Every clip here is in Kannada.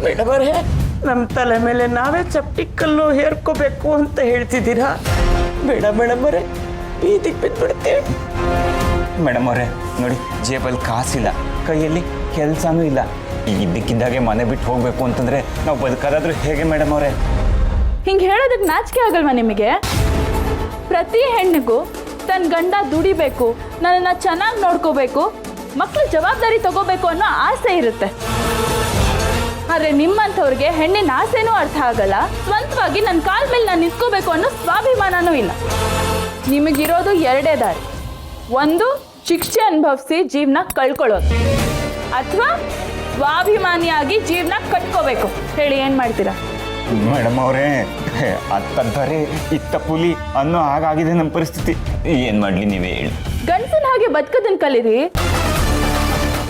ಮೇಡಮರೇ, ನಮ್ಮ ತಲೆ ಮೇಲೆ ನಾವೇ ಚಪ್ಪಟಿ ಕಲ್ಲು ಹೇರ್ಕೋಬೇಕು ಅಂತ ಹೇಳ್ತಿದ್ದೀರಾ? ಬೇಡ ಮೇಡಮರೇ, ಬೀದಿಗೆ ಬಿದ್ದುಬಿಡ್ತೇವೆ. ಮೇಡಮ್ ಅವರೇ ನೋಡಿ, ಜೇಬಲ್ಲಿ ಕಾಸಿಲ್ಲ, ಕೈಯಲ್ಲಿ ಕೆಲಸನೂ ಇಲ್ಲ. ಇದ್ದಕ್ಕಿದ್ದಾಗೆ ಮನೆ ಬಿಟ್ಟು ಹೋಗಬೇಕು ಅಂತಂದರೆ ನಾವು ಬದುಕೋದಾದ್ರೂ ಹೇಗೆ ಮೇಡಮ್ ಅವರೇ? ಹಿಂಗೆ ಹೇಳೋದಕ್ಕೆ ನಾಚಿಕೆ ಆಗಲ್ವಾ ನಿಮಗೆ? ಪ್ರತಿ ಹೆಣ್ಣಿಗೂ ತನ್ನ ಗಂಡ ದುಡಿಬೇಕು, ನನ್ನನ್ನು ಚೆನ್ನಾಗಿ ನೋಡ್ಕೋಬೇಕು, ಮಕ್ಕಳ ಜವಾಬ್ದಾರಿ ತಗೋಬೇಕು ಅನ್ನೋ ಆಸೆ ಇರುತ್ತೆ. ಆದರೆ ನಿಮ್ಮಂಥವ್ರಿಗೆ ಹೆಣ್ಣಿನ ಆಸೆನೂ ಅರ್ಥ ಆಗಲ್ಲ, ಸ್ವಂತವಾಗಿ ನನ್ನ ಕಾಲ ಮೇಲೆ ನಾನು ನಿಂತ್ಕೋಬೇಕು ಅನ್ನೋ ಸ್ವಾಭಿಮಾನನೂ ಇಲ್ಲ. ನಿಮಗಿರೋದು ಎರಡೇ ದಾರಿ. ಒಂದು, ಶಿಕ್ಷೆ ಅನುಭವಿಸಿ ಜೀವನ ಕಳ್ಕೊಳ್ಳೋದು, ಅಥವಾ ಸ್ವಾಭಿಮಾನಿಯಾಗಿ ಜೀವನ ಕಟ್ಕೋಬೇಕು. ಹೇಳಿ, ಏನು ಮಾಡ್ತೀರಾ? ಮೇಡಮ್ ಅವರೇ, ಅತ್ತ ಬರೀ ಇತ್ತ ಪುಲಿ ಅನ್ನೋ ಹಾಗಾಗಿದೆ ನಮ್ಮ ಪರಿಸ್ಥಿತಿ. ಏನು ಮಾಡಲಿ ನೀವೇ ಹೇಳಿ. ಗಂಡಸನ ಹಾಗೆ ಬದುಕೋದನ್ನ ಕಲೀರಿ.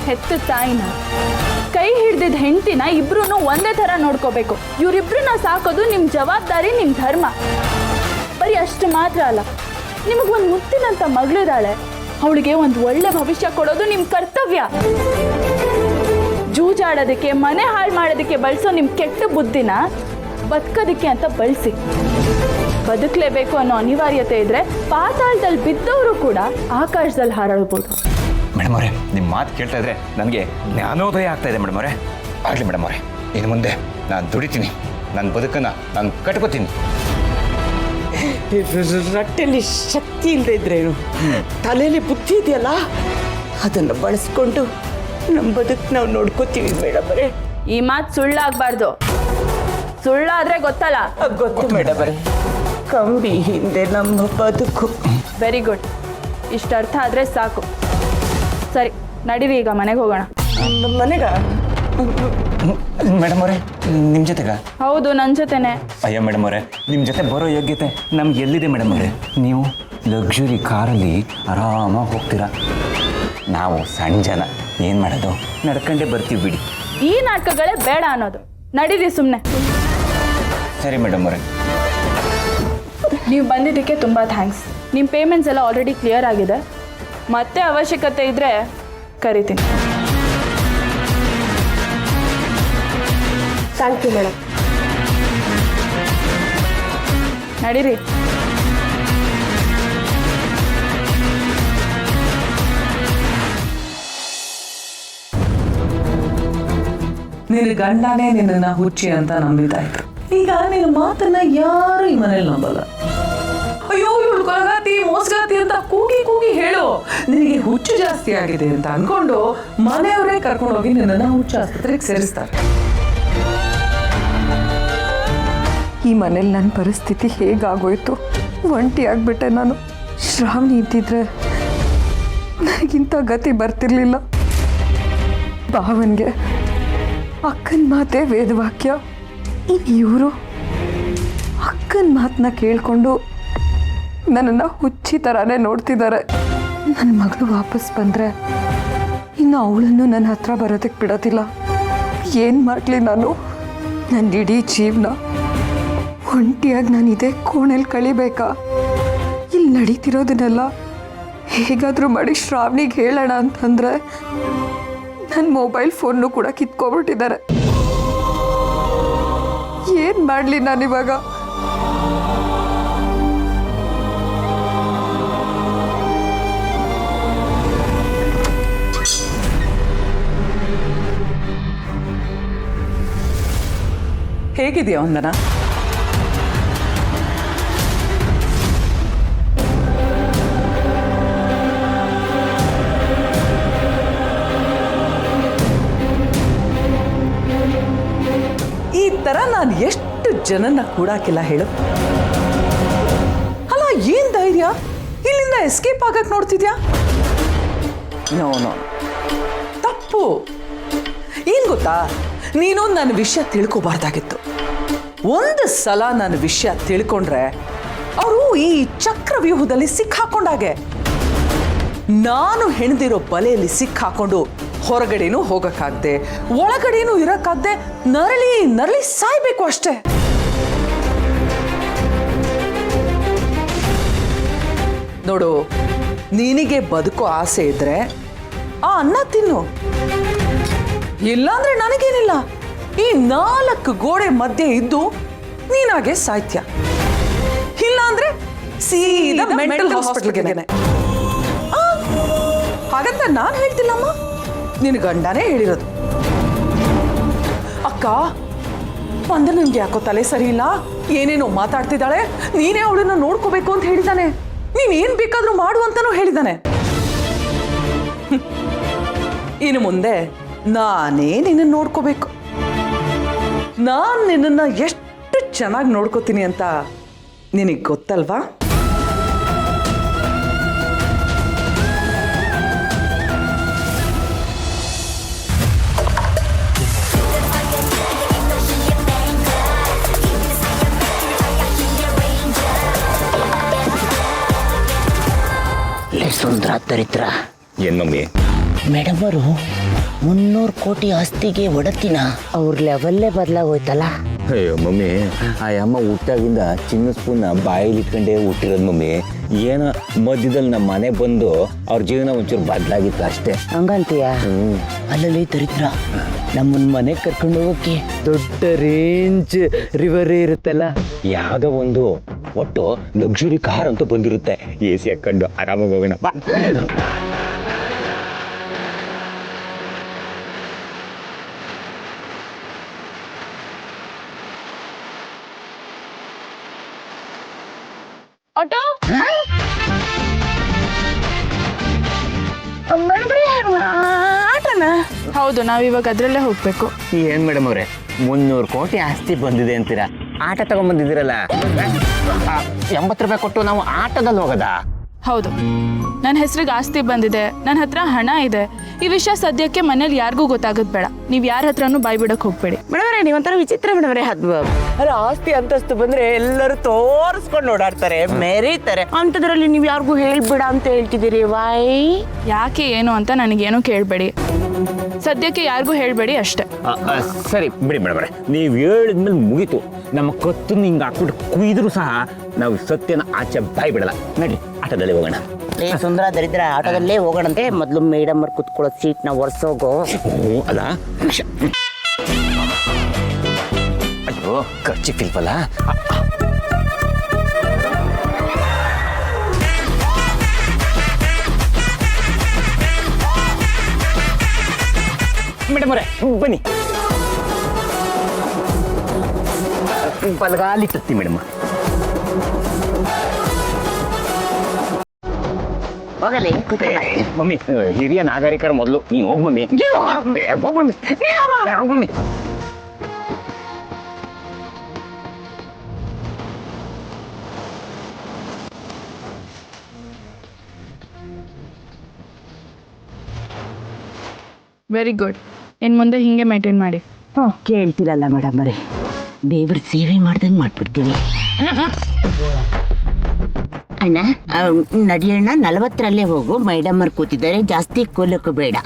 ಹೆತ್ತ ತಾಯಿನ, ಕೈ ಹಿಡ್ದಿದ್ದ ಹೆಂಡತಿನ ಇಬ್ರು ಒಂದೇ ಥರ ನೋಡ್ಕೋಬೇಕು. ಇವರಿಬ್ರನ್ನ ಸಾಕೋದು ನಿಮ್ಮ ಜವಾಬ್ದಾರಿ, ನಿಮ್ಮ ಧರ್ಮ. ಬರೀ ಅಷ್ಟು ಮಾತ್ರ ಅಲ್ಲ, ನಿಮಗೊಂದು ಮುತ್ತಿನಂತ ಮಗಳಿದ್ದಾಳೆ, ಅವಳಿಗೆ ಒಂದು ಒಳ್ಳೆ ಭವಿಷ್ಯ ಕೊಡೋದು ನಿಮ್ಮ ಕರ್ತವ್ಯ. ಜೂಜಾಡೋದಕ್ಕೆ, ಮನೆ ಹಾಳು ಮಾಡೋದಕ್ಕೆ ಬಳಸೋ ನಿಮ್ಮ ಕೆಟ್ಟ ಬುದ್ಧಿನ ಬದುಕೋದಕ್ಕೆ ಅಂತ ಬಳಸಿ. ಬದುಕಲೇಬೇಕು ಅನ್ನೋ ಅನಿವಾರ್ಯತೆ ಇದ್ರೆ ಪಾತಾಳದಲ್ಲಿ ಬಿದ್ದವರು ಕೂಡ ಆಕಾಶದಲ್ಲಿ ಹಾರಾಡ್ಬೋದು. ಮೇಡಮ್ ಅವರೇ, ನಿಮ್ಮ ಮಾತು ಕೇಳ್ತಾ ಇದ್ರೆ ನನಗೆ ಜ್ಞಾನೋದಯ ಆಗ್ತಾ ಇದೆ ಮೇಡಮ್ ಅವರೇ. ಆಗಲಿ ಮೇಡಮ್ ಅವರೇ, ಇನ್ನು ಮುಂದೆ ನಾನು ದುಡಿತೀನಿ, ನನ್ನ ಬದುಕನ್ನು ನಾನು ಕಟ್ಕೋತೀನಿ. ರಟ್ಟೆಯಲ್ಲಿ ಶಕ್ತಿ ಇಲ್ಲದೆ ಇದ್ರೇನು, ತಲೆಯಲ್ಲಿ ಬುದ್ಧಿ ಇದೆಯಲ್ಲ, ಅದನ್ನು ಬಳಸ್ಕೊಂಡು ನಮ್ಮ ಬದುಕು ನಾವು ನೋಡ್ಕೋತೀವಿ ಮೇಡಮರೇ. ಈ ಮಾತು ಸುಳ್ಳಾಗಬಾರ್ದು. ಸುಳ್ಳಾದ್ರೆ ಗೊತ್ತಲ್ಲ. ಗೊತ್ತು ಮೇಡಮರೇ, ಕಂಬಿ ಹಿಂದೆ ನಮ್ಮ ಬದುಕು. Very good. ಇಷ್ಟು ಅರ್ಥ ಆದರೆ ಸಾಕು. ಸರಿ, ನಡೀರಿ, ಈಗ ಮನೆಗೆ ಹೋಗೋಣ. ಮನೆಗ? ಮೇಡಮ್ ಅವರೇ, ನಿಮ್ಮ ಜೊತೆಗ? ಹೌದು, ನನ್ನ ಜೊತೆನೆ. ಅಯ್ಯೋ ಮೇಡಮ್ ಅವರೇ, ನಿಮ್ಮ ಜೊತೆ ಬರೋ ಯೋಗ್ಯತೆ ನಮ್ಗೆ ಎಲ್ಲಿದೆ ಮೇಡಮ್ ಅವರೇ? ನೀವು ಲಕ್ಸುರಿ ಕಾರಲ್ಲಿ ಆರಾಮಾಗಿ ಹೋಗ್ತೀರಾ, ನಾವು ಸಣ್ಣ ಜನ ಏನು ಮಾಡೋದು, ನಡ್ಕೊಂಡೇ ಬರ್ತೀವಿ ಬಿಡಿ. ಈ ನಾಟಕಗಳೇ ಬೇಡ ಅನ್ನೋದು. ನಡೀರಿ ಸುಮ್ಮನೆ. ಸರಿ ಮೇಡಮ್ ಅವರೇ. ನೀವು ಬಂದಿದ್ದಕ್ಕೆ ತುಂಬ ಥ್ಯಾಂಕ್ಸ್. ನಿಮ್ಮ ಪೇಮೆಂಟ್ಸ್ ಎಲ್ಲ ಆಲ್ರೆಡಿ ಕ್ಲಿಯರ್ ಆಗಿದೆ. ಮತ್ತೆ ಅವಶ್ಯಕತೆ ಇದ್ದರೆ ಕರಿತೀನಿ. Thank you madam. ನಡೀರಿ. ನಿನ್ನ ಗಂಡನೇ ನಿನ್ನನ್ನು ಹುಚ್ಚಿ ಅಂತ ನಂಬಿದಾಯ್ತು. ಈಗ ನಿನ್ನ ಮಾತನ್ನ ಯಾರು ಈ ಮನೇಲಿ ನಂಬಲ್ಲ. ಅಯ್ಯೋ, ಇವಳು ಕೊಲಗಾತಿ, ಮೋಸಗಾತಿ ಅಂತ ಕೂಗಿ ಕೂಗಿ ಹೇಳು. ನಿನಗೆ ಹುಚ್ಚು ಜಾಸ್ತಿ ಆಗಿದೆ ಅಂತ ಅನ್ಕೊಂಡು ಮನೆಯವರೇ ಕರ್ಕೊಂಡೋಗಿ ನಿನ್ನನ್ನು ಹುಚ್ಚು ಆಸ್ಪತ್ರೆಗೆ ಸೇರಿಸ್ತಾರೆ. ಈ ಮನೇಲಿ ನನ್ನ ಪರಿಸ್ಥಿತಿ ಹೇಗಾಗೋಯ್ತು, ಒಂಟಿ ಆಗ್ಬಿಟ್ಟೆ ನಾನು. ಶ್ರಾವಣಿ ಇದ್ದಿದ್ರೆ ನನಗಿಂತ ಗತಿ ಬರ್ತಿರ್ಲಿಲ್ಲ. ಭಾವನ್ಗೆ ಅಕ್ಕನ ಮಾತೇ ವೇದವಾಕ್ಯ. ಇನ್ನು ಇವರು ಅಕ್ಕನ ಮಾತನ್ನ ಕೇಳಿಕೊಂಡು ನನ್ನನ್ನು ಹುಚ್ಚಿ ಥರನೇ ನೋಡ್ತಿದ್ದಾರೆ. ನನ್ನ ಮಗಳು ವಾಪಸ್ ಬಂದರೆ ಇನ್ನು ಅವಳನ್ನು ನನ್ನ ಹತ್ರ ಬರೋದಕ್ಕೆ ಬಿಡೋದಿಲ್ಲ. ಏನು ಮಾಡಲಿ ನಾನು? ನನ್ನ ಇಡೀ ಜೀವನ ಒಂಟಿಯಾಗಿ ನಾನು ಇದೇ ಕೋಣೆಯಲ್ಲಿ ಕಳಿಬೇಕಾ? ಇಲ್ಲಿ ನಡೀತಿರೋದನ್ನೆಲ್ಲ ಹೇಗಾದರೂ ಮಾಡಿ ಶ್ರಾವಣಿಗೆ ಹೇಳೋಣ ಅಂತಂದರೆ ನನ್ನ ಮೊಬೈಲ್ ಫೋನ್ನು ಕೂಡ ಕಿತ್ಕೊಂಡ್ಬಿಟ್ಟಿದ್ದಾರೆ. ಏನು ಮಾಡಲಿ ನಾನಿವಾಗ? ಹೇಗಿದೆಯಾ ವಂದನಾ? ಈ ಥರ ನಾನು ಎಷ್ಟು ಜನನ್ನ ಕೂಡಾಕಿಲ್ಲ ಹೇಳು. ಅಲ್ಲ, ಏನ್ ಧೈರ್ಯ? ಇಲ್ಲಿಂದ ಎಸ್ಕೇಪ್ ಆಗಕ್ಕೆ ನೋಡ್ತಿದ್ಯಾ? ನೋ ನೋ, ತಪ್ಪು. ಏನ್ ಗೊತ್ತಾ, ನೀನು ನನ್ನ ವಿಷಯ ತಿಳ್ಕೊಬಾರ್ದಾಗಿತ್ತು. ಒಂದು ಸಲ ನನ್ನ ವಿಷಯ ತಿಳ್ಕೊಂಡ್ರೆ ಅವರು ಈ ಚಕ್ರವ್ಯೂಹದಲ್ಲಿ ಸಿಕ್ಕಾಕೊಂಡಾಗೆ. ನಾನು ಹೆಣ್ದಿರೋ ಬಲೆಯಲ್ಲಿ ಸಿಕ್ಕಾಕೊಂಡು ಹೊರಗಡೆನೂ ಹೋಗಕ್ಕಾಗದೆ, ಒಳಗಡೆನೂ ಇರಕ್ಕಾಗದೆ ನರಳಿ ನರಳಿ ಸಾಯ್ಬೇಕು ಅಷ್ಟೇ. ನೋಡು, ನಿನಗೆ ಬದುಕೋ ಆಸೆ ಇದ್ರೆ ಆ ಅನ್ನ ತಿನ್ನು, ಇಲ್ಲಾಂದ್ರೆ ನನಗೇನಿಲ್ಲ. ಈ 4 ಗೋಡೆ ಮಧ್ಯೆ ಇದ್ದು ನೀನಾಗೆ ಸಾಹಿತ್ಯ, ಇಲ್ಲ ಅಂದ್ರೆ ಸೀದಾ ಮೆಂಟಲ್ ಹಾಸ್ಪಿಟಲ್ಗೆ. ಹಾಗಂತ ನಾನು ಹೇಳ್ತಿಲ್ಲಮ್ಮ, ನಿನ್ನ ಗಂಡನೇ ಹೇಳಿರೋದು. ಅಕ್ಕ ಬಂದ ನಿಮ್ಗೆ ಯಾಕೋ ತಲೆ ಸರಿ ಇಲ್ಲ, ಏನೇನೋ ಮಾತಾಡ್ತಿದ್ದಾಳೆ, ನೀನೇ ಅವಳನ್ನ ನೋಡ್ಕೋಬೇಕು ಅಂತ ಹೇಳಿದಾನೆ, ನೀನ್ ಏನ್ ಬೇಕಾದ್ರೂ ಮಾಡು ಅಂತಾನೂ ಹೇಳಿದಾನೆ. ಇನ್ನು ಮುಂದೆ ನಾನೇ ನಿನ್ನ ನೋಡ್ಕೋಬೇಕು. ನಾನ್ ನಿನ್ನ ಎಷ್ಟು ಚೆನ್ನಾಗಿ ನೋಡ್ಕೋತೀನಿ ಅಂತ ನಿನಗೆ ಗೊತ್ತಲ್ವಾ? ಸುಂದರ ದರಿದ್ರ ಏನ್ ಮಮ್ಮಿ? ಮೇಡಮ್ ಅವರು 300 ಕೋಟಿ ಆಸ್ತಿಗೆ ಒಡತಿನ ಅವ್ರ ಲೆವೆಲ್ಲೇ ಬದಲಾಗೋಯ್ತಲ್ಲ. ಅಯ್ಯೋ ಮಮ್ಮಿ, ಆ ಅಮ್ಮ ಹುಟ್ಟಾಗಿಂದ ಚಿನ್ನ ಸ್ಪೂನ್ನ ಬಾಯಲ್ಲಿ ಇಟ್ಕೊಂಡೇ ಹುಟ್ಟಿರೋದು ಮಮ್ಮಿ. ಏನೋ ಮಧ್ಯದಲ್ಲಿ ನಮ್ಮ ಮನೆ ಬಂದು ಅವ್ರ ಜೀವನ ಒಂಚೂರು ಬದಲಾಗಿತ್ತು ಅಷ್ಟೇ. ಹಂಗಂತೀಯ? ಅಲ್ಲಲ್ಲಿ ದರಿದ್ರ ನಮ್ಮನ್ನ ಮನೆಗೆ ಕರ್ಕೊಂಡು ಹೋಗೋಕೆ ದೊಡ್ಡ ರೇಂಜ್ ರಿವರೇ ಇರುತ್ತಲ್ಲ, ಯಾವುದೋ ಒಂದು ಒಟ್ಟು ಲಕ್ಸುರಿ ಕಾರ್ ಅಂತೂ ಬಂದಿರುತ್ತೆ. ಎ ಸಿ ಹಾಕೊಂಡು ಆರಾಮಾಗಿ ಹೋಗೋಣ ಬಾ. ಆಟೋ ಆಟೋನ? ಹೌದು, ನಾವಿವಾಗ ಅದರಲ್ಲೇ ಹೋಗ್ಬೇಕು. ಏನ್ ಮೇಡಮ್ ಅವ್ರೆ, 300 ಕೋಟಿ ಆಸ್ತಿ ಬಂದಿದೆ ಅಂತೀರಾ? ಆಟ ತಗೊಂಡ್ಬಂದಿದ್ದೀರಲ್ಲ, 80 ರೂಪಾಯಿ ಕೊಟ್ಟು ನಾವು ಆಟೋದಲ್ಲಿ ಹೋಗೋದಾ? ಹೌದು, ನನ್ನ ಹೆಸರಿಗೆ ಆಸ್ತಿ ಬಂದಿದೆ, ನನ್ನ ಹತ್ರ ಹಣ ಇದೆ. ಈ ವಿಷಯ ಸದ್ಯಕ್ಕೆ ಮನೇಲಿ ಯಾರಿಗೂ ಗೊತ್ತಾಗೋದು ಬೇಡ. ನೀವು ಯಾರ ಹತ್ರನೂ ಬಾಯ್ ಬಿಡಕ್ಕೆ ಹೋಗ್ಬೇಡಿ. ಮೇಡಮ್ರೆ, ನೀವೊಂಥರ ವಿಚಿತ್ರ ಮೇಡಮ್ರೆ. ಅಲ್ಲ, ಆಸ್ತಿ ಅಂತಸ್ತು ಬಂದ್ರೆ ಎಲ್ಲರೂ ತೋರಿಸ್ಕೊಂಡು ಓಡಾಡ್ತಾರೆ, ಮೆರೀತಾರೆ. ಅಂಥದ್ರಲ್ಲಿ ನೀವು ಯಾರಿಗೂ ಹೇಳ್ಬೇಡ ಅಂತ ಹೇಳ್ತಿದ್ದೀರಿ, ವಾಯ್? ಯಾಕೆ ಏನು ಅಂತ ನನಗೇನು ಕೇಳಬೇಡಿ. ಸದ್ಯಕ್ಕೆ ಯಾರಿಗೂ ಹೇಳಬೇಡಿ ಅಷ್ಟೇ. ಸರಿ ಬಿಡಿ ಮೇಡಮ್ರೆ, ನೀವು ಹೇಳಿದ್ಮೇಲೆ ಮುಗೀತು. ನಮ್ಮ ಕತ್ತನ್ನು ಹಿಂಗೆ ಹಾಕ್ಬಿಟ್ಟು ಕುಯ್ದ್ರು ಸಹ ನಾವು ಸತ್ಯನ ಆಚೆ ಬಾಯ್ ಬಿಡಲ್ಲ. ನಡ್ರಿ ಆಟೋದಲ್ಲಿ ಹೋಗೋಣ. ಸುಂದರ ದರಿದ್ರ ಆಟೋದಲ್ಲೇ ಹೋಗೋಣಂತೆ. ಮೊದಲು ಮೇಡಮ್ ಅವ್ರು ಕುತ್ಕೊಳ್ಳೋ ಸೀಟ್ನ ಒರೆಸೋಗೋ. ಅಲ್ಲ, ಅಯ್ಯೋ ಖರ್ಚಿ ಫಿಲ್ಪಲ್ಲ. ಮೇಡಮ್ ಅವರೇ ಬನ್ನಿ, ಬಲಗಾಲಿ ತತ್ತಿ ಮೇಡಮ್. ಹೋಗಲಿ ಮಮ್ಮಿ, ಹಿರಿಯ ನಾಗರಿಕರ ಮೊದಲು ನೀವು ಹೋಗ್ ಮಮ್ಮಿ. Mummy very good. ಇನ್ನು ಮುಂದೆ ಹೀಗೆ ಮೇಂಟೈನ್ ಮಾಡಿ. ಕೇಳ್ತಿರಲ್ಲ ಮೇಡಮ್ ಅವರೇ, ದೇವ್ರ ಸೇವೆ ಮಾಡ್ದಂಗೆ ಮಾಡ್ಬಿಡ್ತೀವಿ. ಅಣ್ಣ ನಡಿಯಣ್ಣ, 40ರಲ್ಲೇ ಹೋಗು. ಮೇಡಮ್ ಅವ್ರು ಕೂತಿದ್ದಾರೆ, ಜಾಸ್ತಿ ಕೋಲಕ್ಕೂ ಬೇಡ.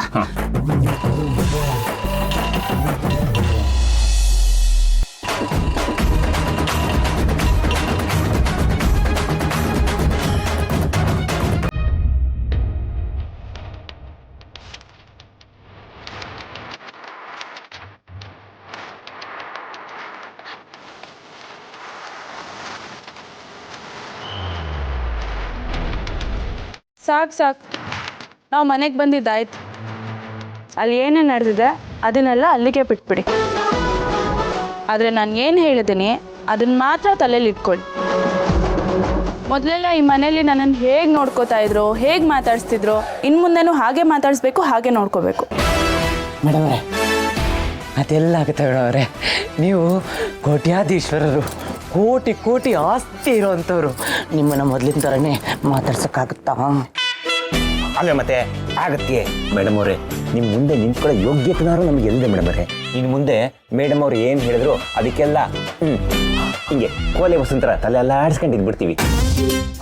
ಸಾಕು, ನಾವು ಮನೆಗೆ ಬಂದಿದ್ದಾಯ್ತು. ಅಲ್ಲಿ ಏನೇ ನಡೆದಿದೆ ಅದನ್ನೆಲ್ಲ ಅಲ್ಲಿಗೆ ಬಿಟ್ಬಿಡಿ. ಆದರೆ ನಾನು ಏನು ಹೇಳಿದ್ದೀನಿ ಅದನ್ನು ಮಾತ್ರ ತಲೆಯಲ್ಲಿ ಇಟ್ಕೊಳ್ಳಿ. ಮೊದಲೆಲ್ಲ ಈ ಮನೇಲಿ ನನ್ನನ್ನು ಹೇಗೆ ನೋಡ್ಕೋತಾ ಇದ್ರು, ಹೇಗೆ ಮಾತಾಡಿಸ್ತಿದ್ರು, ಇನ್ನು ಮುಂದೆನೂ ಹಾಗೆ ಮಾತಾಡಿಸ್ಬೇಕು, ಹಾಗೆ ನೋಡ್ಕೋಬೇಕು. ಮೇಡಮ್ ಅವರೇ, ಅದೆಲ್ಲ ಆಗುತ್ತೆ ಮೇಡಮ್ರೆ. ನೀವು ಕೋಟ್ಯಾಧೀಶ್ವರರು, ಕೋಟಿ ಕೋಟಿ ಆಸ್ತಿ ಇರೋವಂಥವ್ರು. ನಿಮ್ಮನ್ನ ಮೊದಲಿನ ಥರನೇ ಮಾತಾಡ್ಸೋಕ್ಕಾಗುತ್ತಾ? ಅಲ್ಲ ಮತ್ತೆ ಆಗತ್ತೆ ಮೇಡಮ್ ಅವರೇ. ನಿಮ್ಮ ಮುಂದೆ ನಿಂತ್ಕೊಳ್ಳೋ ಯೋಗ್ಯತೆನಾರು ನಮ್ಗೆ ಎಲ್ಲಿದೆ ಮೇಡಮ್ ಅವರೇ? ಇನ್ನು ಮುಂದೆ ಮೇಡಮ್ ಅವ್ರು ಏನು ಹೇಳಿದ್ರು ಅದಕ್ಕೆಲ್ಲ ಹಿಂಗೆ ಕೋಲೆ ವಸಂತರ ತಲೆ ಎಲ್ಲ ಆಡಿಸ್ಕೊಂಡಿದ್ಬಿಡ್ತೀವಿ.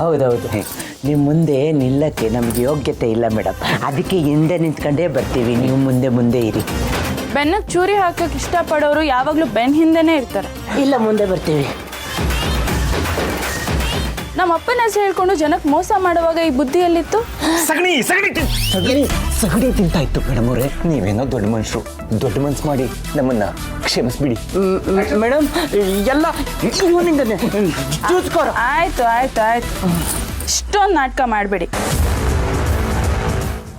ಹೌದೌದು, ನಿಮ್ಮ ಮುಂದೆ ನಿಲ್ಲಕ್ಕೆ ನಮ್ಗೆ ಯೋಗ್ಯತೆ ಇಲ್ಲ ಮೇಡಮ್. ಅದಕ್ಕೆ ಹಿಂದೆ ನಿಂತ್ಕೊಂಡೇ ಬರ್ತೀವಿ. ನೀವು ಮುಂದೆ ಮುಂದೆ ಇರಿ. ಬೆನ್ನಕ್ಕೆ ಚೂರಿ ಹಾಕಕ್ಕೆ ಇಷ್ಟಪಡೋರು ಯಾವಾಗಲೂ ಬೆನ್ನ ಹಿಂದೆನೇ ಇರ್ತಾರೆ. ಇಲ್ಲ, ಮುಂದೆ ಬರ್ತೀವಿ. ನಮ್ಮ ಅಪ್ಪನ ಹೆಸರು ಹೇಳ್ಕೊಂಡು ಜನಕ್ಕೆ ಮೋಸ ಮಾಡುವಾಗ ಈ ಬುದ್ಧಿ ಎಲ್ಲಿತ್ತು? ಸಗಣಿ ತಿಂತಾ ಇತ್ತು ಮೇಡಮ್ ಅವರೇ. ನೀವೇನೋ ದೊಡ್ಡ ಮನುಷ್ಯರು, ದೊಡ್ಡ ಮನ್ಸು ಮಾಡಿ ನಮ್ಮನ್ನ ಕ್ಷಮಿಸ್ಬಿಡಿ. ಮೇಡಮ್ ಎಲ್ಲ ಇವನಿಂದನೇ ಚೂಸ್ಕೋರ. ಆಯ್ತು ಆಯ್ತು ಆಯ್ತು, ಇಷ್ಟೊಂದು ನಾಟಕ ಮಾಡಬೇಡಿ.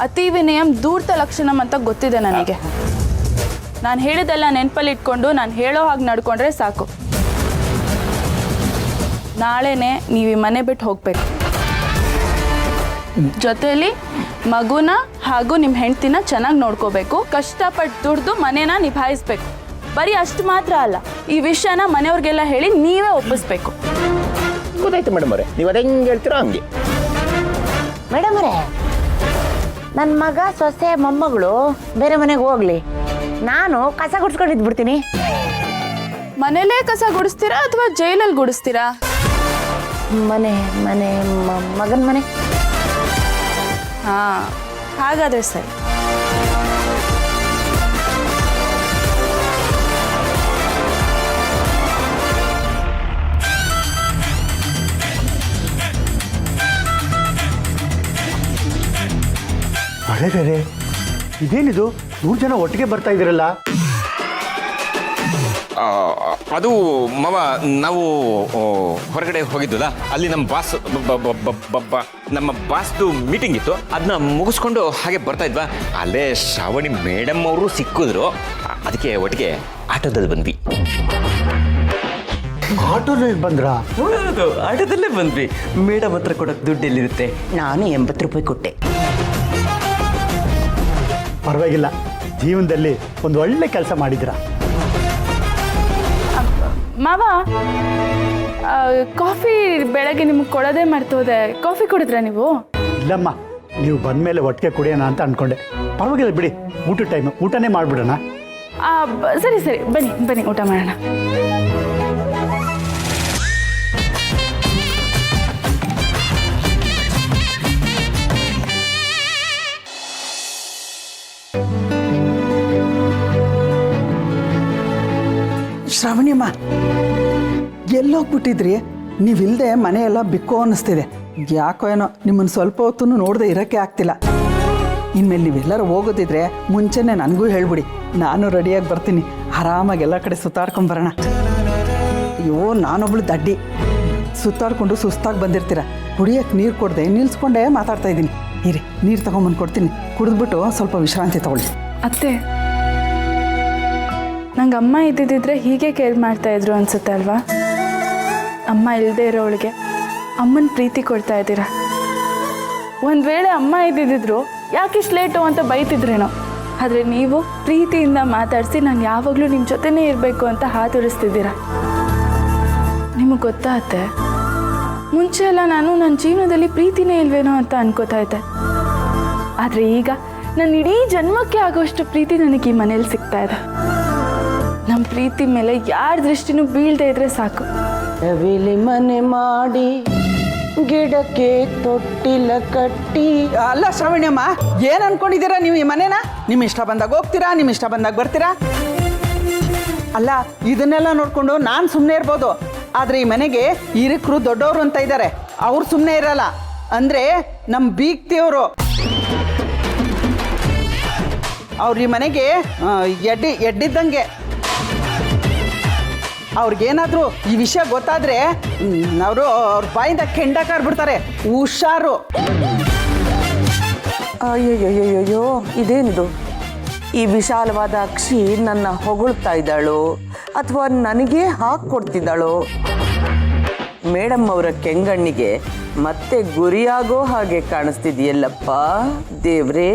ಅತಿ ವಿನಯಂ ಧೂರ್ತ ಲಕ್ಷಣಂ ಅಂತ ಗೊತ್ತಿದೆ ನನಗೆ. ನಾನು ಹೇಳಿದೆಲ್ಲ ನೆನಪಲ್ಲಿ ಇಟ್ಕೊಂಡು ನಾನು ಹೇಳೋ ಹಾಗೆ ನಡ್ಕೊಂಡ್ರೆ ಸಾಕು. ನಾಳೆನೇ ನೀವು ಈ ಮನೆ ಬಿಟ್ಟು ಹೋಗ್ಬೇಕು. ಜೊತೆಯಲ್ಲಿ ಮಗುನ ಹಾಗೂ ನಿಮ್ಮ ಹೆಂಡ್ತಿನ ಚೆನ್ನಾಗಿ ನೋಡ್ಕೋಬೇಕು. ಕಷ್ಟಪಟ್ಟು ದುಡ್ದು ಮನೇನ ನಿಭಾಯಿಸ್ಬೇಕು. ಬರೀ ಅಷ್ಟು ಮಾತ್ರ ಅಲ್ಲ, ಈ ವಿಷಯನ ಮನೆಯವ್ರಿಗೆಲ್ಲ ಹೇಳಿ ನೀವೇ ಒಪ್ಪಿಸ್ಬೇಕು. ಗೊತ್ತಾಯ್ತು ಮೇಡಮ್ ಅವರೇ, ನೀವು ಅದ ಹೆಂಗೆ ಹೇಳ್ತೀರೋ ಹಂಗೆ. ಮೇಡಮ್ ಅವರೇ, ನನ್ನ ಮಗ ಸೊಸೆ ಮೊಮ್ಮಗಳು ಬೇರೆ ಮನೆಗೆ ಹೋಗ್ಲಿ, ನಾನು ಕಸ ಗುಡ್ಸ್ಕೊಂಡಿದ್ಬಿಡ್ತೀನಿ. ಮನೇಲೇ ಕಸ ಗುಡಿಸ್ತೀರಾ ಅಥವಾ ಜೈಲಲ್ಲಿ ಗುಡಿಸ್ತೀರಾ? ಮನೆ ಮಗನ ಮನೆ. ಹಾಂ, ಹಾಗಾದ್ರೆ ಸರಿ. ಅರೆ ಇದೇನಿದು 100 ಜನ ಒಟ್ಟಿಗೆ ಬರ್ತಾ ಇದ್ದೀರಲ್ಲ? ಅದು ಮಾವ, ನಾವು ಹೊರಗಡೆ ಹೋಗಿದ್ವಲ್ಲ, ಅಲ್ಲಿ ನಮ್ಮ ಬಾಸ್ದು ಮೀಟಿಂಗ್ ಇತ್ತು. ಅದನ್ನ ಮುಗಿಸ್ಕೊಂಡು ಹಾಗೆ ಬರ್ತಾ ಇದ್ವಾ, ಅಲ್ಲೇ ಶ್ರಾವಣಿ ಮೇಡಮ್ ಅವರು ಸಿಕ್ಕಿದ್ರು. ಅದಕ್ಕೆ ಒಟ್ಟಿಗೆ ಆಟೋದಲ್ಲಿ ಬಂದ್ವಿ. ಆಟೋದಲ್ಲಿ ಬಂದ್ರಾ? ಹೌದು, ಆಟೋದಲ್ಲೇ ಬಂದ್ವಿ. ಮೇಡಮ್ ಹತ್ರ ಕೊಡೋಕೆ ದುಡ್ಡು ಎಲ್ಲಿರುತ್ತೆ? ನಾನು 80 ರೂಪಾಯಿ ಕೊಟ್ಟೆ. ಪರವಾಗಿಲ್ಲ, ಜೀವನದಲ್ಲಿ ಒಂದು ಒಳ್ಳೆ ಕೆಲಸ ಮಾಡಿದ್ರ. ಮಾವ, ಕಾಫಿ ಬೆಳಗ್ಗೆ ನಿಮಗೆ ಕೊಡೋದೇ ಮರ್ತೋದೆ. ಕಾಫಿ ಕುಡಿದ್ರಾ ನೀವು? ಇಲ್ಲಮ್ಮ, ನೀವು ಬಂದಮೇಲೆ ಒಟ್ಟಿಗೆ ಕುಡಿಯೋಣ ಅಂತ ಅನ್ಕೊಂಡೆ. ಪರವಾಗಿಲ್ಲ ಬಿಡಿ, ಊಟ ಟೈಮ್, ಊಟನೇ ಮಾಡಿಬಿಡೋಣ. ಸರಿ ಸರಿ, ಬನ್ನಿ ಬನ್ನಿ, ಊಟ ಮಾಡೋಣ. ಶ್ರಾವಣಿಯಮ್ಮ, ಎಲ್ಲೋಗ್ಬಿಟ್ಟಿದ್ರಿ? ನೀವಿಲ್ಲದೆ ಮನೆಯೆಲ್ಲ ಬಿಕ್ಕೋ ಅನ್ನಿಸ್ತಿದೆ. ಯಾಕೋ ಏನೋ ನಿಮ್ಮನ್ನು ಸ್ವಲ್ಪ ಹೊತ್ತು ನೋಡದೆ ಇರೋಕ್ಕೆ ಆಗ್ತಿಲ್ಲ. ಇನ್ಮೇಲೆ ನೀವೆಲ್ಲರೂ ಹೋಗೋದಿದ್ರೆ ಮುಂಚೆನೇ ನನಗೂ ಹೇಳ್ಬಿಡಿ, ನಾನು ರೆಡಿಯಾಗಿ ಬರ್ತೀನಿ. ಆರಾಮಾಗಿ ಎಲ್ಲ ಕಡೆ ಸುತ್ತಾಡ್ಕೊಂಡು ಬರೋಣ. ಅಯ್ಯೋ, ನಾನೊಬ್ಳು ದಡ್ಡಿ, ಸುತ್ತಾಡ್ಕೊಂಡು ಸುಸ್ತಾಗಿ ಬಂದಿರ್ತೀರ. ಕುಡಿಯೋಕ್ಕೆ ನೀರು ಕೊಡದೆ ನಿಲ್ಸ್ಕೊಂಡೇ ಮಾತಾಡ್ತಾ ಇದ್ದೀನಿ. ಇರಿ, ನೀರು ತೊಗೊಂಬಂದು ಕೊಡ್ತೀನಿ, ಕುಡಿದ್ಬಿಟ್ಟು ಸ್ವಲ್ಪ ವಿಶ್ರಾಂತಿ ತಗೊಳ್ಳಿ. ಅತ್ತೆ, ನಂಗೆ ಅಮ್ಮ ಇದ್ದಿದ್ದರೆ ಹೀಗೆ ಕೇರ್ ಮಾಡ್ತಾಯಿದ್ರು ಅನ್ಸುತ್ತೆ ಅಲ್ವಾ? ಅಮ್ಮ ಇಲ್ಲದೆ ಇರೋವಳಿಗೆ ಅಮ್ಮನ ಪ್ರೀತಿ ಕೊಡ್ತಾ ಇದ್ದೀರಾ. ಒಂದು ವೇಳೆ ಅಮ್ಮ ಇದ್ದಿದ್ದರು ಯಾಕಿಷ್ಟು ಲೇಟು ಅಂತ ಬೈತಿದ್ರೇನೋ. ಆದರೆ ನೀವು ಪ್ರೀತಿಯಿಂದ ಮಾತಾಡಿಸಿ ನಾನು ಯಾವಾಗಲೂ ನಿಮ್ಮ ಜೊತೆನೇ ಇರಬೇಕು ಅಂತ ಹಾತೊರಿಸ್ತಿದ್ದೀರಾ. ನಿಮಗೆ ಗೊತ್ತಾಗುತ್ತೆ, ಮುಂಚೆ ಎಲ್ಲ ನಾನು ನನ್ನ ಜೀವನದಲ್ಲಿ ಪ್ರೀತಿನೇ ಇಲ್ವೇನೋ ಅಂತ ಅನ್ಕೋತಾ ಇದ್ದೆ. ಆದರೆ ಈಗ ನನ್ನ ಇಡೀ ಜನ್ಮಕ್ಕೆ ಆಗೋಷ್ಟು ಪ್ರೀತಿ ನನಗೆ ಈ ಮನೇಲಿ ಸಿಗ್ತಾ ಇದೆ. ನಮ್ಮ ಪ್ರೀತಿ ಮೇಲೆ ಯಾರ ದೃಷ್ಟಿನೂ ಬೀಳದೆ ಇದ್ರೆ ಸಾಕು. ರವಿಲಿ ಮನೆ ಮಾಡಿ ಗಿಡಕ್ಕೆ ತೊಟ್ಟಿಲ ಕಟ್ಟಿ. ಅಲ್ಲ ಶ್ರಾವಣಿಯಮ್ಮ, ಏನು ಅನ್ಕೊಂಡಿದ್ದೀರಾ ನೀವು ಈ ಮನೇನ? ನಿಮ್ಮ ಇಷ್ಟ ಬಂದಾಗ ಹೋಗ್ತೀರಾ, ನಿಮ್ಮ ಇಷ್ಟ ಬಂದಾಗ ಬರ್ತೀರಾ. ಅಲ್ಲ, ಇದನ್ನೆಲ್ಲ ನೋಡಿಕೊಂಡು ನಾನು ಸುಮ್ಮನೆ ಇರ್ಬೋದು, ಆದರೆ ಈ ಮನೆಗೆ ಹಿರಿಕರು ದೊಡ್ಡವರು ಅಂತ ಇದ್ದಾರೆ, ಅವ್ರು ಸುಮ್ಮನೆ ಇರಲ್ಲ. ಅಂದರೆ ನಮ್ಮ ಬೀಗ್ತಿಯವರು, ಅವ್ರು ಈ ಮನೆಗೆ ಎಡ್ಡಿದ್ದಂಗೆ. ಅವ್ರಿಗೇನಾದರೂ ಈ ವಿಷಯ ಗೊತ್ತಾದರೆ ಅವರು ಅವ್ರ ಬಾಯಿಂದ ಕೆಂಡ ಕಾರ್ಬಿಡ್ತಾರೆ. ಹುಷಾರು. ಅಯ್ಯಯ್ಯಯ್ಯೋ, ಇದೇನಿದು? ಈ ವಿಶಾಲವಾದ ಅಕ್ಷಿ ನನ್ನ ಹೊಗಳ್ತಾ ಇದ್ದಾಳೋ ಅಥವಾ ನನಗೇ ಹಾಕ್ಕೊಡ್ತಿದ್ದಾಳೋ? ಮೇಡಮ್ ಅವರ ಕೆಂಗಣ್ಣಿಗೆ ಮತ್ತೆ ಗುರಿಯಾಗೋ ಹಾಗೆ ಕಾಣಿಸ್ತಿದೆಯಲ್ಲಪ್ಪ ದೇವ್ರೇ.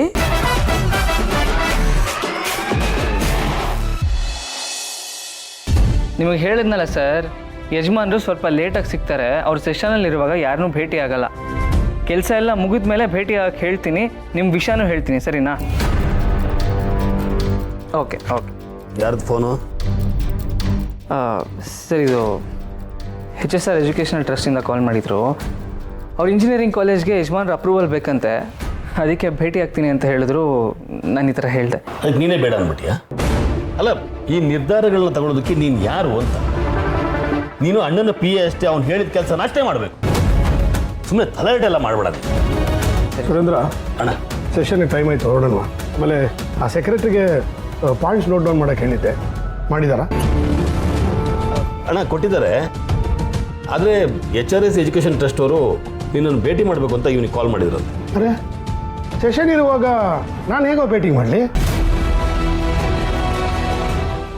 ನಿಮಗೆ ಹೇಳಿದ್ನಲ್ಲ ಸರ್, ಯಜಮಾನರು ಸ್ವಲ್ಪ ಲೇಟಾಗಿ ಸಿಗ್ತಾರೆ. ಅವ್ರ ಸೆಷನಲ್ಲಿರುವಾಗ ಯಾರನ್ನೂ ಭೇಟಿ ಆಗಲ್ಲ. ಕೆಲಸ ಎಲ್ಲ ಮುಗಿದ ಮೇಲೆ ಭೇಟಿ ಆಗಕ್ಕೆ ಹೇಳ್ತೀನಿ. ನಿಮ್ಮ ವಿಷಯನೂ ಹೇಳ್ತೀನಿ, ಸರಿನಾ? Okay okay. ಯಾರ್ದು ಫೋನು? ಸರ್, ಇದು HSR ಎಜುಕೇಷನಲ್ ಟ್ರಸ್ಟಿಂದ ಕಾಲ್ ಮಾಡಿದರು. ಅವ್ರು ಇಂಜಿನಿಯರಿಂಗ್ ಕಾಲೇಜ್ಗೆ ಯಜಮಾನ್ರ ಅಪ್ರೂವಲ್ ಬೇಕಂತೆ, ಅದಕ್ಕೆ ಭೇಟಿ ಆಗ್ತೀನಿ ಅಂತ ಹೇಳಿದ್ರು. ನಾನು ಈ ಥರ ಹೇಳಿದೆ. ಅದಕ್ಕೆ ನೀನೇ ಬೇಡ ಅಂದ್ಬಿಟ್ಟಿಯಾ? ಅಲ್ಲ, ಈ ನಿರ್ಧಾರಗಳನ್ನ ತಗೊಳ್ಳೋದಕ್ಕೆ ನೀನು ಯಾರು ಅಂತ? ನೀನು ಅಣ್ಣನ PA ಅಷ್ಟೇ, ಅವ್ನು ಹೇಳಿದ ಕೆಲಸನ ಅಷ್ಟೇ ಮಾಡಬೇಕು. ಸುಮ್ಮನೆ ತಲೆಟೆಲ್ಲ ಮಾಡಬೇಡ. ಸುರೇಂದ್ರ, ಅಣ್ಣ ಸೆಷನ್ಗೆ ಟೈಮ್ ಆಯಿತು, ಹೊರಡೋಣ. ಆಮೇಲೆ ಆ ಸೆಕ್ರೆಟ್ರಿಗೆ ಪಾಯಿಂಟ್ಸ್ ನೋಟ್ ಡೌನ್ ಮಾಡೋಕ್ಕೆ ಹೇಳಿದ್ದೆ, ಮಾಡಿದಾರಾ? ಅಣ್ಣ ಕೊಟ್ಟಿದ್ದಾರೆ. ಆದರೆ HRS ಎಜುಕೇಷನ್ ಟ್ರಸ್ಟ್ ಅವರು ನಿನ್ನನ್ನು ಭೇಟಿ ಮಾಡಬೇಕು ಅಂತ ಇವನಿಗೆ ಕಾಲ್ ಮಾಡಿದ್ರಂತೆ. ಅರೆ, ಸೆಷನ್ ಇರುವಾಗ ನಾನು ಹೇಗೋ ಭೇಟಿ ಮಾಡಲಿ?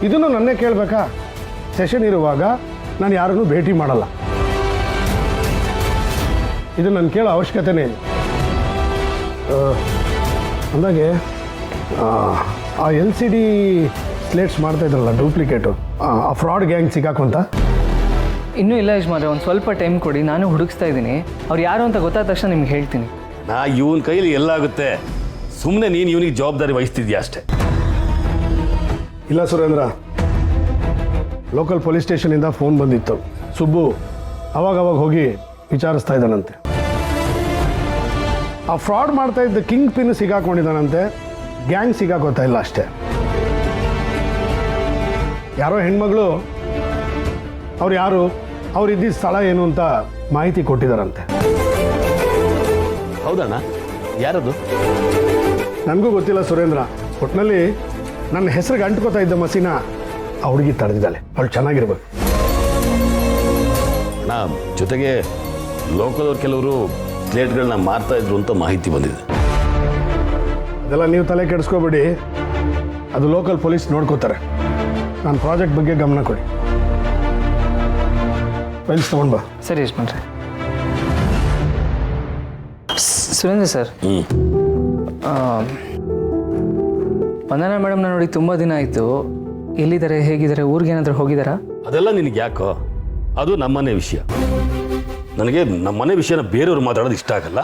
ಇದನ್ನು ನನ್ನೇ ಕೇಳಬೇಕಾ? ಸೆಷನ್ ಇರುವಾಗ ನಾನು ಯಾರನ್ನೂ ಭೇಟಿ ಮಾಡಲ್ಲ. ಇದು ನಾನು ಕೇಳೋ ಅವಶ್ಯಕತೆನೇ ಇಲ್ಲ. ಅಂದಾಗೆ ಆ LCD ಸ್ಲೇಟ್ಸ್ ಮಾಡ್ತಾ ಇದ್ರಲ್ಲ ಡೂಪ್ಲಿಕೇಟು, ಆ ಫ್ರಾಡ್ ಗ್ಯಾಂಗ್ ಸಿಕ್ಕಾಕೊಂತ? ಇನ್ನೂ ಇಲ್ಲ ಯಜಮಾನ್ರೆ, ಒಂದು ಸ್ವಲ್ಪ ಟೈಮ್ ಕೊಡಿ, ನಾನು ಹುಡುಕ್ಸ್ತಾ ಇದ್ದೀನಿ. ಅವ್ರು ಯಾರು ಅಂತ ಗೊತ್ತಾದ ತಕ್ಷಣ ನಿಮ್ಗೆ ಹೇಳ್ತೀನಿ. ಇವನ ಕೈಲಿ ಎಲ್ಲ ಆಗುತ್ತೆ. ಸುಮ್ಮನೆ ನೀನು ಇವನಿಗೆ ಜವಾಬ್ದಾರಿ ವಹಿಸ್ತಿದ್ಯಾ ಅಷ್ಟೇ. ಇಲ್ಲ ಸುರೇಂದ್ರ, ಲೋಕಲ್ ಪೊಲೀಸ್ ಸ್ಟೇಷನಿಂದ ಫೋನ್ ಬಂದಿತ್ತು. ಸುಬ್ಬು ಅವಾಗವಾಗ ಹೋಗಿ ವಿಚಾರಿಸ್ತಾ ಇದ್ದಾನಂತೆ. ಆ ಫ್ರಾಡ್ ಮಾಡ್ತಾ ಇದ್ದ ಕಿಂಗ್ ಪಿನ್ ಸಿಗಾಕೊಂಡಿದ್ದಾನಂತೆ, ಗ್ಯಾಂಗ್ ಸಿಗಾಕೋತಾ ಇಲ್ಲ ಅಷ್ಟೇ. ಯಾರೋ ಹೆಣ್ಮಗಳು ಅವ್ರು ಯಾರು, ಅವ್ರು ಇದ್ದಿದ್ದ ಸ್ಥಳ ಏನು ಅಂತ ಮಾಹಿತಿ ಕೊಟ್ಟಿದ್ದಾರಂತೆ. ಹೌದಣ್ಣ? ಯಾರದು? ನನಗೂ ಗೊತ್ತಿಲ್ಲ ಸುರೇಂದ್ರ. ಒಟ್ಟಿನಲ್ಲಿ ನನ್ನ ಹೆಸರಿಗೆ ಅಂಟ್ಕೋತಾ ಇದ್ದ ಮಸಿನ ಆ ಹುಡುಗಿ ತಡೆದಿದ್ದಾಳೆ. ಅವಳು ಚೆನ್ನಾಗಿರ್ಬೇಕು. ಅಣ್ಣ, ಜೊತೆಗೆ ಲೋಕದವ್ರು ಕೆಲವರು ಸ್ಲೇಟ್ಗಳನ್ನ ಮಾರ್ತಾ ಇದ್ರು ಅಂತ ಮಾಹಿತಿ ಬಂದಿದೆ. ಅದೆಲ್ಲ ನೀವು ತಲೆ ಕೆಡಿಸ್ಕೋಬೇಡಿ, ಅದು ಲೋಕಲ್ ಪೊಲೀಸ್ ನೋಡ್ಕೋತಾರೆ. ನಾನು ಪ್ರಾಜೆಕ್ಟ್ ಬಗ್ಗೆ ಗಮನ ಕೊಡಿ. ಫೈಲ್ಸ್ ತೊಗೊಂಡು ಬಾ. ಸರಿ ಯಜಮಾನ್ರೆ. ಸುರೇಂದ್ರ ಸರ್, ವಂದನಾ ಮೇಡಮ್ನ ನೋಡಿ ತುಂಬ ದಿನ ಆಯಿತು. ಎಲ್ಲಿದ್ದಾರೆ, ಹೇಗಿದ್ದಾರೆ, ಊರಿಗೆ ಏನಾದರೂ ಹೋಗಿದ್ದಾರಾ? ಅದೆಲ್ಲ ನಿನಗೆ ಯಾಕೋ? ಅದು ನಮ್ಮನೆ ವಿಷಯ. ನನಗೆ ನಮ್ಮನೆ ವಿಷಯನ ಬೇರೆಯವ್ರು ಮಾತಾಡೋದು ಇಷ್ಟ ಆಗಲ್ಲ.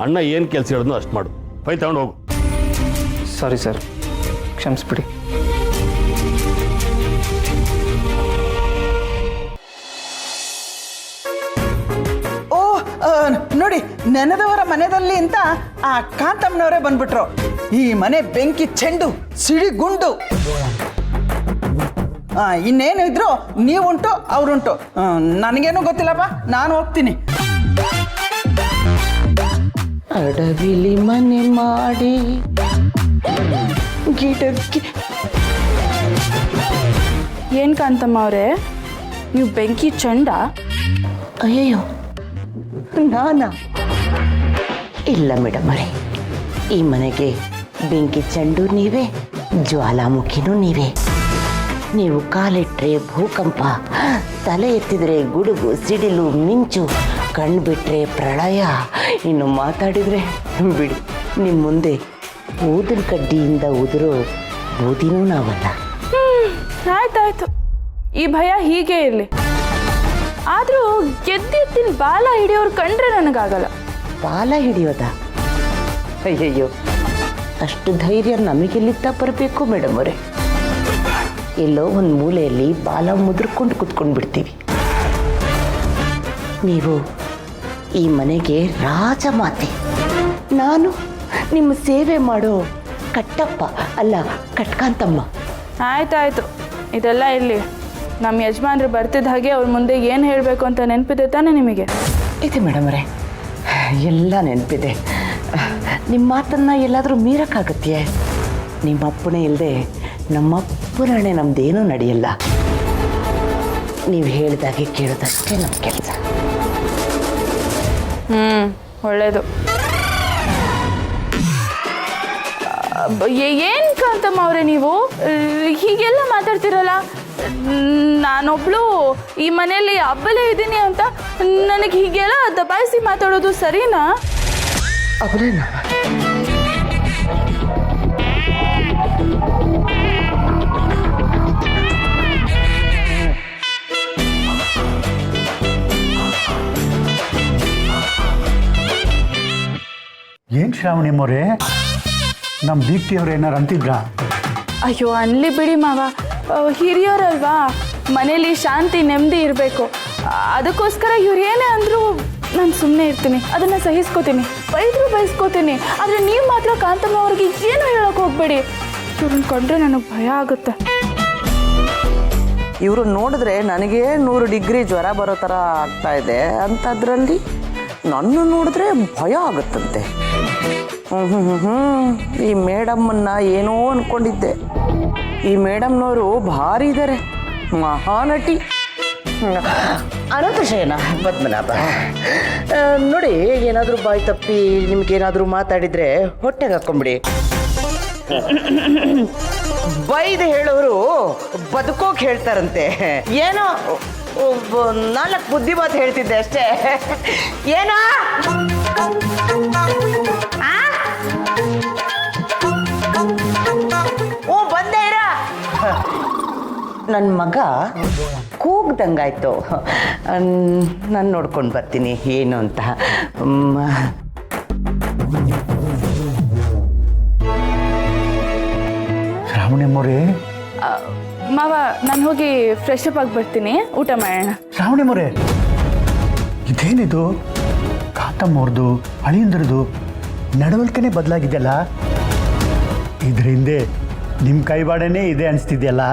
ಅಣ್ಣ ಏನು ಕೆಲಸ ಹೇಳಿದ್ನೋ ಅಷ್ಟು ಮಾಡು. ಫೈಲ್ ತಗೊಂಡು ಹೋಗು. ಸಾರಿ ಸರ್, ಕ್ಷಮಿಸ್ಬಿಡಿ. ಓ ನೋಡಿ, ನೆನೆದವರ ಮನೆಯಲ್ಲಿ ಅಂತ ಆ ಕಾಂತಮ್ಮನವರೇ ಬಂದ್ಬಿಟ್ರು. ಈ ಮನೆ ಬೆಂಕಿ ಚೆಂಡು, ಸಿಡಿಗುಂಡು. ಇನ್ನೇನು ಇದ್ರು ನೀವುಂಟು ಅವರುಂಟು, ನನಗೇನು ಗೊತ್ತಿಲ್ಲಪ್ಪ, ನಾನು ಹೋಗ್ತೀನಿ. ಅಡವಿಲಿ ಮನೆ ಮಾಡಿ ಗಿಡಕ್ಕೆ. ಏನು ಕಾಂತಮ್ಮ ಅವರೇ, ನೀವು ಬೆಂಕಿ ಚಂಡ? ಅಯ್ಯಯ್ಯೋ, ನಾನಾ? ಇಲ್ಲ ಮೇಡಮ್ ಅವರೇ, ಈ ಮನೆಗೆ ಬೆಂಕಿ ಚೆಂಡು ನೀವೇ, ಜ್ವಾಲಾಮುಖಿನೂ ನೀವೇ. ನೀವು ಕಾಲಿಟ್ರೆ ಭೂಕಂಪ, ತಲೆ ಎತ್ತಿದ್ರೆ ಗುಡುಗು, ಸಿಡಿಲು, ಮಿಂಚು, ಕಣ್ಬಿಟ್ರೆ ಪ್ರಳಯ. ಇನ್ನು ಮಾತಾಡಿದರೆ ಬಿಡಿ, ನಿಮ್ಮ ಮುಂದೆ ಊದಿನ ಕಡ್ಡಿಯಿಂದ ಉದುರೋ ಬೂದಿನೂ ನಾವಲ್ಲ. ಆಯ್ತಾಯ್ತು, ಈ ಭಯ ಹೀಗೆ ಇರಲಿ. ಆದರೂ ಗೆದ್ದಿದ್ದಿನ ಬಾಲ ಹಿಡಿಯೋರು ಕಂಡ್ರೆ ನನಗಾಗಲ್ಲ. ಬಾಲ ಹಿಡಿಯೋದ? ಅಯ್ಯಯ್ಯೋ, ಅಷ್ಟು ಧೈರ್ಯ ನಮಗೆಲ್ಲಿದ್ದ ಬರಬೇಕು ಮೇಡಮ್ ಅವರೇ. ಎಲ್ಲೋ ಒಂದು ಮೂಲೆಯಲ್ಲಿ ಬಾಲ ಮುದ್ರಕೊಂಡು ಕುತ್ಕೊಂಡು ಬಿಡ್ತೀವಿ. ನೀವು ಈ ಮನೆಗೆ ರಾಜಮಾತೆ, ನಾನು ನಿಮ್ಮ ಸೇವೆ ಮಾಡೋ ಕಟ್ಟಪ್ಪ, ಅಲ್ಲ ಕಟ್ಕಾಂತಮ್ಮ. ಆಯ್ತಾಯ್ತು, ಇದೆಲ್ಲ ಇರಲಿ. ನಮ್ಮ ಯಜಮಾನ್ರು ಬರ್ತಿದ್ದ ಹಾಗೆ ಅವ್ರ ಮುಂದೆ ಏನು ಹೇಳಬೇಕು ಅಂತ ನೆನಪಿದೆ ತಾನೇ ನಿಮಗೆ? ಇದೆ ಮೇಡಮ್ ಅವರೇ, ಎಲ್ಲ ನೆನಪಿದೆ. ನಿಮ್ಮ ಮಾತನ್ನು ಎಲ್ಲಾದರೂ ಮೀರಕ್ಕಾಗತ್ತೆಯೇ? ನಿಮ್ಮ ಅಪ್ಪಣೆ ಇಲ್ಲದೆ ನಮ್ಮಪ್ಪನೇ ನಮ್ಮದೇನೂ ನಡೆಯಲ್ಲ. ನೀವು ಹೇಳಿದಾಗೆ ಕೇಳೋದಷ್ಟೇ ನಮ್ಮ ಕೆಲಸ. ಒಳ್ಳೆಯದು. ಏನು ಕಾಂತಮ್ಮ ಅವರೇ, ನೀವು ಹೀಗೆಲ್ಲ ಮಾತಾಡ್ತಿರಲ್ಲ? ನಾನೊಬ್ಳು ಈ ಮನೆಯಲ್ಲಿ ಅಬ್ಬಲೇ ಇದ್ದೀನಿ ಅಂತ ನನಗೆ ಹೀಗೆಲ್ಲ ದಬಾಯಿಸಿ ಮಾತಾಡೋದು ಸರಿನಾ? ಅವರೇನಾ? ಏನು ಶ್ರಾವಣಿಯಮ್ಮವ್ರೆ, ನಮ್ಮ ದೀಪ್ತಿಯವ್ರು ಏನಾರು ಅಂತಿದ್ರಾ? ಅಯ್ಯೋ, ಅನ್ಲಿ ಬಿಡಿ ಮಾವ, ಹಿರಿಯೋರಲ್ವಾ, ಮನೇಲಿ ಶಾಂತಿ ನೆಮ್ಮದಿ ಇರಬೇಕು. ಅದಕ್ಕೋಸ್ಕರ ಇವ್ರು ಏನೇ ಅಂದರೂ ನಾನು ಸುಮ್ಮನೆ ಇರ್ತೀನಿ, ಅದನ್ನು ಸಹಿಸ್ಕೋತೀನಿ, ಬಯಸ್ಕೋತೀನಿ. ಆದರೆ ನೀವು ಮಾತ್ರ ಕಾಂತಮ್ಮ ಅವ್ರಿಗೆ ಏನು ಹೇಳೋಕೆ ಹೋಗಬೇಡಿ. ಇವ್ರನ್ನ ಕಂಡ್ರೆ ನನಗೆ ಭಯ ಆಗುತ್ತೆ. ಇವರು ನೋಡಿದ್ರೆ ನನಗೆ 100 ಡಿಗ್ರಿ ಜ್ವರ ಬರೋ ಥರ ಆಗ್ತಾ ಇದೆ. ಅಂಥದ್ರಲ್ಲಿ ನನ್ನ ನೋಡಿದ್ರೆ ಭಯ ಆಗುತ್ತಂತೆ. ಈ ಮೇಡಮ್ಮನ್ನ ಏನೋ ಅನ್ಕೊಂಡಿದ್ದೆ. ಈ ಮೇಡಮ್ನವರು ಭಾರಿ ಇದ್ದಾರೆ, ಮಹಾನಟಿ. ಅನಂತ ಶಯನ ಪದ್ಮನಾಭ, ನೋಡಿ ಏನಾದರೂ ಬಾಯಿ ತಪ್ಪಿ ನಿಮ್ಗೇನಾದರೂ ಮಾತಾಡಿದರೆ ಹೊಟ್ಟೆಗೆ ಹಾಕೊಂಬಿಡಿ. ಬೈದು ಹೇಳೋರು ಬದುಕೋಕೆ ಹೇಳ್ತಾರಂತೆ. ಏನೋ 4 ಬುದ್ಧಿ ಮಾತು ಹೇಳ್ತಿದ್ದೆ ಅಷ್ಟೇ. ಏನೋ ಓ ಬಂದೇ ಇರ. ನನ್ನ ಮಗ ಕೂಗ್ದಂಗಾಯ್ತು. ನಾನು ನೋಡ್ಕೊಂಡು ಬರ್ತೀನಿ ಏನು ಅಂತ. ಶ್ರಾವಣಿಯಮ್ಮವ್ರೆ, ಮಾವ ನಾನು ಹೋಗಿ ಫ್ರೆಶ್ ಅಪ್ ಆಗಿ ಬರ್ತೀನಿ, ಊಟ ಮಾಡೋಣ. ಶ್ರಾವಣಿಯಮ್ಮವ್ರೆ, ಇದೇನಿದು? ಕಾತಮ್ಮವ್ರದ್ದು ಅಳಿಯಂದ್ರದ್ದು ನಡವಳಿಕೆನೇ ಬದಲಾಗಿದೆಯಲ್ಲ. ಇದ್ರ ಹಿಂದೆ ನಿಮ್ಮ ಕೈವಾಡನೇ ಇದೆ ಅನಿಸ್ತಿದೆಯಲ್ಲ.